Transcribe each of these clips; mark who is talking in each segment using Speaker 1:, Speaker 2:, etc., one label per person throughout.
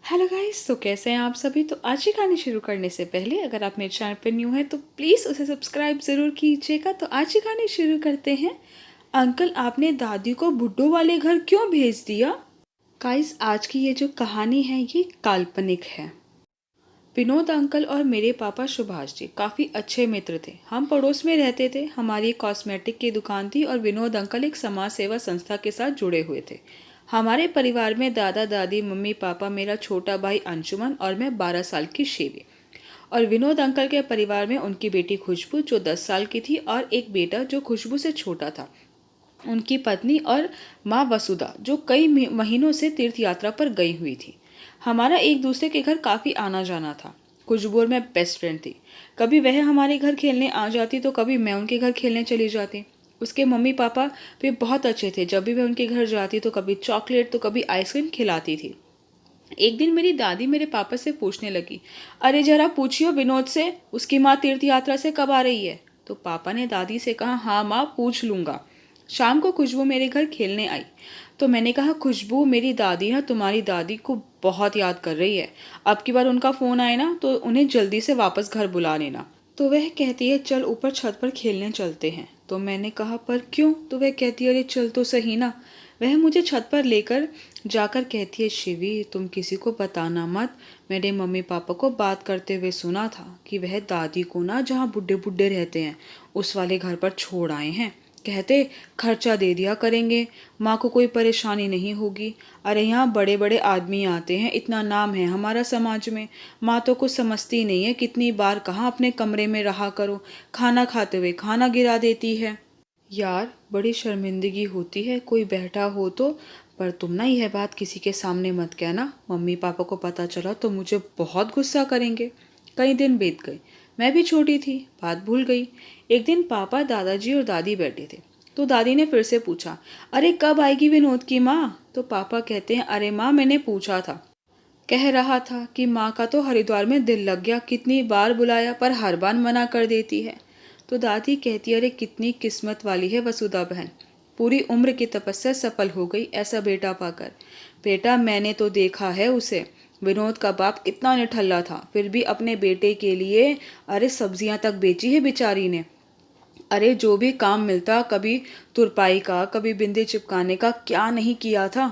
Speaker 1: Hello guys, तो कैसे हैं आप सभी। तो आज की कहानी शुरू करने से पहले अगर आप मेरे चैनल पर न्यू हैं तो प्लीज़ उसे सब्सक्राइब ज़रूर कीजिएगा। तो आज की कहानी शुरू करते हैं। अंकल, आपने दादी को बुड्ढों वाले घर क्यों भेज दिया। गाइस, आज की ये जो कहानी है ये काल्पनिक है। विनोद अंकल और मेरे पापा सुभाष जी काफ़ी अच्छे मित्र थे। हम पड़ोस में रहते थे। हमारी एक कॉस्मेटिक की दुकान थी और विनोद अंकल एक समाज सेवा संस्था के साथ जुड़े हुए थे। हमारे परिवार में दादा दादी, मम्मी पापा, मेरा छोटा भाई अंशुमन और मैं 12 साल की शेवी। और विनोद अंकल के परिवार में उनकी बेटी खुशबू जो 10 साल की थी और एक बेटा जो खुशबू से छोटा था, उनकी पत्नी और माँ वसुधा जो कई महीनों से तीर्थ यात्रा पर गई हुई थी। हमारा एक दूसरे के घर काफ़ी आना जाना था। खुशबू और मैं बेस्ट फ्रेंड थी। कभी वह हमारे घर खेलने आ जाती तो कभी मैं उनके घर खेलने चली जाती। उसके मम्मी पापा भी बहुत अच्छे थे। जब भी वह उनके घर जाती तो कभी चॉकलेट तो कभी आइसक्रीम खिलाती थी। एक दिन मेरी दादी मेरे पापा से पूछने लगी, अरे जरा पूछियो विनोद से, उसकी माँ तीर्थ यात्रा से कब आ रही है। तो पापा ने दादी से कहा, हाँ माँ, पूछ लूँगा। शाम को खुशबू मेरे घर खेलने आई तो मैंने कहा, खुशबू, मेरी दादी ना तुम्हारी दादी को बहुत याद कर रही है। अब की बार उनका फ़ोन आए ना तो उन्हें जल्दी से वापस घर बुला लेना। तो वह कहती है, चल ऊपर छत पर खेलने चलते हैं। तो मैंने कहा, पर क्यों। तो वह कहती है, अरे चल तो सही ना। वह मुझे छत पर लेकर जाकर कहती है, शिवी तुम किसी को बताना मत। मेरे मम्मी पापा को बात करते हुए सुना था कि वह दादी को ना जहाँ बुड्ढे बुड्ढे रहते हैं उस वाले घर पर छोड़ आए हैं। कहते खर्चा दे दिया करेंगे, माँ को कोई परेशानी नहीं होगी। अरे यहाँ बड़े बड़े आदमी आते हैं, इतना नाम है हमारा समाज में। माँ तो कुछ समझती नहीं है, कितनी बार कहाँ अपने कमरे में रहा करो, खाना खाते हुए खाना गिरा देती है। यार बड़ी शर्मिंदगी होती है कोई बैठा हो तो। पर तुम ना यह बात किसी के सामने मत कहना, मम्मी पापा को पता चला तो मुझे बहुत गुस्सा करेंगे। कई दिन बीत गए। मैं भी छोटी थी, बात भूल गई। एक दिन पापा, दादाजी और दादी बैठे थे तो दादी ने फिर से पूछा, अरे कब आएगी विनोद की माँ। तो पापा कहते हैं, अरे माँ, मैंने पूछा था, कह रहा था कि माँ का तो हरिद्वार में दिल लग गया, कितनी बार बुलाया पर हर बार मना कर देती है। तो दादी कहती है, अरे कितनी किस्मत वाली है वसुधा बहन, पूरी उम्र की तपस्या सफल हो गई ऐसा बेटा पाकर। बेटा मैंने तो देखा है उसे, विनोद का बाप कितना निठल्ला था, फिर भी अपने बेटे के लिए अरे सब्जियां तक बेची है बेचारी ने। अरे जो भी काम मिलता, कभी तुरपाई का, कभी बिंदी चिपकाने का, क्या नहीं किया था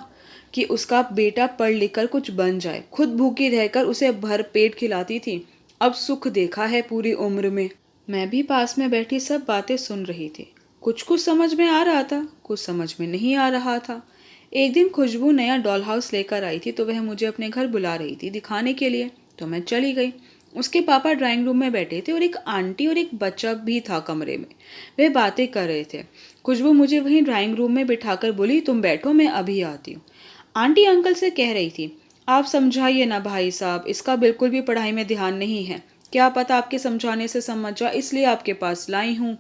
Speaker 1: कि उसका बेटा पढ़ लिख कर कुछ बन जाए। खुद भूखी रहकर उसे भर पेट खिलाती थी। अब सुख देखा है पूरी उम्र में। मैं भी पास में बैठी सब बातें सुन रही थी। कुछ कुछ समझ में आ रहा था, कुछ समझ में नहीं आ रहा था। एक दिन खुशबू नया डॉल हाउस लेकर आई थी तो वह मुझे अपने घर बुला रही थी दिखाने के लिए। तो मैं चली गई। उसके पापा ड्राइंग रूम में बैठे थे और एक आंटी और एक बच्चा भी था कमरे में। वे बातें कर रहे थे। खुशबू मुझे वहीं ड्राइंग रूम में बिठाकर बोली, तुम बैठो, मैं अभी आती हूँ। आंटी अंकल से कह रही थी, आप समझाइए ना भाई साहब, इसका बिल्कुल भी पढ़ाई में ध्यान नहीं है। क्या पता आपके समझाने से समझ जा, इसलिए आपके पास लाई हूँ।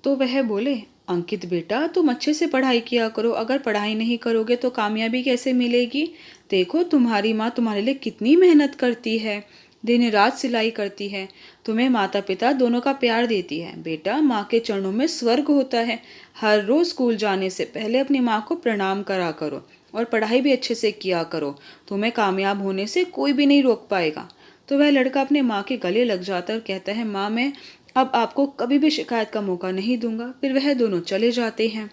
Speaker 1: तो वह बोले, अंकित बेटा, तुम अच्छे से पढ़ाई किया करो, अगर पढ़ाई नहीं करोगे तो कामयाबी कैसे मिलेगी। देखो तुम्हारी माँ तुम्हारे लिए कितनी मेहनत करती है, दिन रात सिलाई करती है, तुम्हें माता पिता दोनों का प्यार देती है। बेटा, माँ के चरणों में स्वर्ग होता है। हर रोज स्कूल जाने से पहले अपनी माँ को प्रणाम करा करो और पढ़ाई भी अच्छे से किया करो। तुम्हें कामयाब होने से कोई भी नहीं रोक पाएगा। तो वह लड़का अपने माँ के गले लग जाता है और कहता है, माँ, मैं अब आपको कभी भी शिकायत का मौका नहीं दूंगा। फिर वह दोनों चले जाते हैं।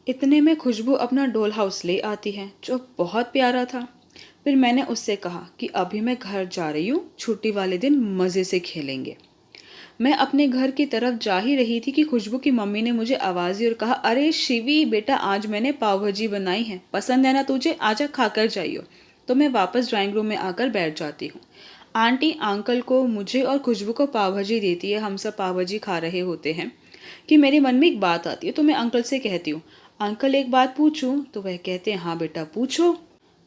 Speaker 1: इतने में खुशबू अपना डॉल हाउस ले आती है जो बहुत प्यारा था। फिर मैंने उससे कहा कि अभी मैं घर जा रही हूँ, छुट्टी वाले दिन मज़े से खेलेंगे। मैं अपने घर की तरफ जा ही रही थी कि खुशबू की मम्मी ने मुझे आवाज़ दी और कहा, अरे शिवी बेटा, आज मैंने पाव भाजी बनाई है, पसंद है ना तुझे, आजा खाकर जाइयो। तो मैं वापस ड्राइंग रूम में आकर बैठ जाती हूँ। आंटी अंकल को, मुझे और खुशबू को पाव भाजी देती है। हम सब पाव भाजी खा रहे होते हैं कि मेरे मन में एक बात आती है। तो मैं अंकल से कहती हूँ, अंकल एक बात पूछूं। तो वह कहते हैं, हाँ बेटा पूछो।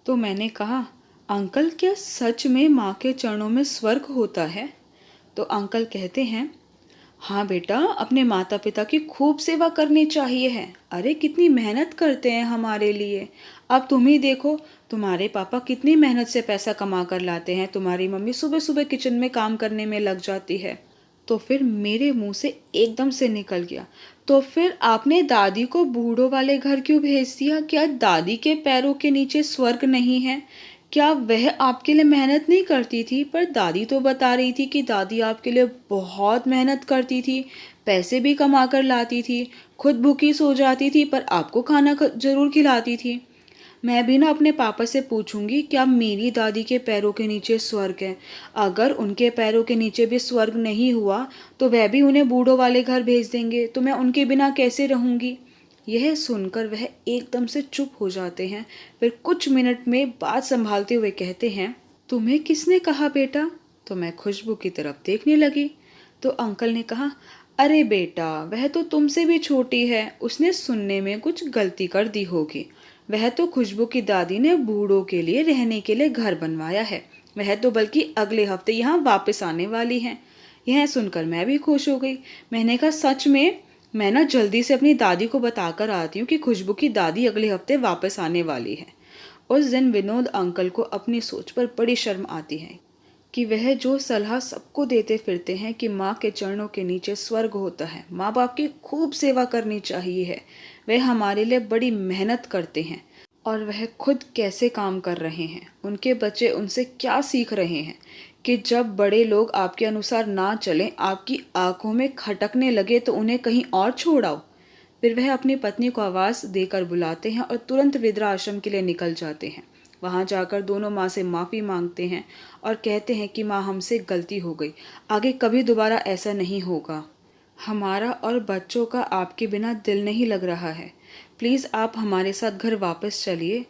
Speaker 1: तो मैंने कहा, अंकल क्या सच में माँ के चरणों में स्वर्ग होता है। तो अंकल कहते हैं, हाँ बेटा, अपने माता पिता की खूब सेवा करनी चाहिए है। अरे कितनी मेहनत करते हैं हमारे लिए। अब तुम ही देखो, तुम्हारे पापा कितनी मेहनत से पैसा कमा कर लाते हैं, तुम्हारी मम्मी सुबह सुबह किचन में काम करने में लग जाती है। तो फिर मेरे मुंह से एकदम से निकल गया, तो फिर आपने दादी को बूढ़ों वाले घर क्यों भेज दिया। क्या दादी के पैरों के नीचे स्वर्ग नहीं है। क्या वह आपके लिए मेहनत नहीं करती थी? पर दादी तो बता रही थी कि दादी आपके लिए बहुत मेहनत करती थी, पैसे भी कमा कर लाती थी, खुद भूखी सो जाती थी पर आपको खाना ज़रूर खिलाती थी। मैं भी ना अपने पापा से पूछूंगी क्या मेरी दादी के पैरों के नीचे स्वर्ग है। अगर उनके पैरों के नीचे भी स्वर्ग नहीं हुआ तो वह भी उन्हें बूढ़ों वाले घर भेज देंगे, तो मैं उनके बिना कैसे रहूंगी। यह सुनकर वह एकदम से चुप हो जाते हैं। फिर कुछ मिनट में बात संभालते हुए कहते हैं, तुम्हें किसने कहा बेटा? तो मैं खुशबू की तरफ देखने लगी। तो अंकल ने कहा, अरे बेटा वह तो तुमसे भी छोटी है, उसने सुनने में कुछ गलती कर दी होगी। वह तो खुशबू की दादी ने बूढ़ों के लिए रहने के लिए घर बनवाया है। वह तो बल्कि अगले हफ्ते यहाँ वापस आने वाली हैं। यह सुनकर मैं भी खुश हो गई। मैंने कहा सच में? मैं ना जल्दी से अपनी दादी को बताकर आती हूँ कि खुशबू की दादी अगले हफ्ते वापस आने वाली है। उस दिन विनोद अंकल को अपनी सोच पर बड़ी शर्म आती है कि वह जो सलाह सबको देते फिरते हैं कि माँ के चरणों के नीचे स्वर्ग होता है, माँ बाप की खूब सेवा करनी चाहिए है, वह हमारे लिए बड़ी मेहनत करते हैं और वह खुद कैसे काम कर रहे हैं, उनके बच्चे उनसे क्या सीख रहे हैं कि जब बड़े लोग आपके अनुसार ना चलें, आपकी आंखों में खटकने लगे तो उन्हें कहीं और छोड़ आओ। फिर वह अपनी पत्नी को आवाज़ देकर बुलाते हैं और तुरंत वृद्धाश्रम के लिए निकल जाते हैं। वहाँ जाकर दोनों माँ से माफ़ी मांगते हैं और कहते हैं कि माँ हमसे गलती हो गई, आगे कभी दोबारा ऐसा नहीं होगा। हमारा और बच्चों का आपके बिना दिल नहीं लग रहा है, प्लीज़ आप हमारे साथ घर वापस चलिए।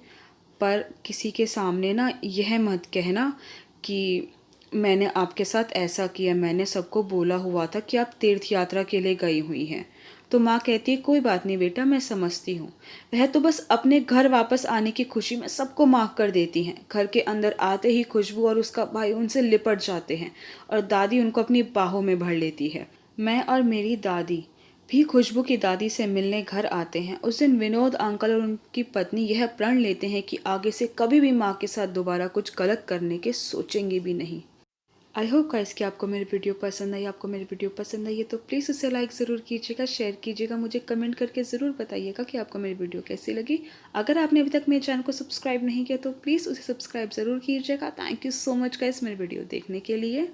Speaker 1: पर किसी के सामने ना यह मत कहना कि मैंने आपके साथ ऐसा किया, मैंने सबको बोला हुआ था कि आप तीर्थ यात्रा के लिए गई हुई हैं। तो माँ कहती है कोई बात नहीं बेटा, मैं समझती हूँ। वह तो बस अपने घर वापस आने की खुशी में सबको माफ़ कर देती हैं। घर के अंदर आते ही खुशबू और उसका भाई उनसे लिपट जाते हैं और दादी उनको अपनी बाहों में भर लेती है। मैं और मेरी दादी भी खुशबू की दादी से मिलने घर आते हैं। उस दिन विनोद अंकल और उनकी पत्नी यह प्रण लेते हैं कि आगे से कभी भी माँ के साथ दोबारा कुछ गलत करने के सोचेंगे भी नहीं। आई होप गाइस कि आपको मेरी वीडियो पसंद आई। आपको मेरी वीडियो पसंद आई है तो प्लीज़ उसे लाइक ज़रूर कीजिएगा, शेयर कीजिएगा, मुझे कमेंट करके ज़रूर बताइएगा कि आपको मेरी वीडियो कैसी लगी। अगर आपने अभी तक मेरे चैनल को सब्सक्राइब नहीं किया तो प्लीज़ उसे सब्सक्राइब ज़रूर कीजिएगा। Thank you so much guys मेरी वीडियो देखने के लिए।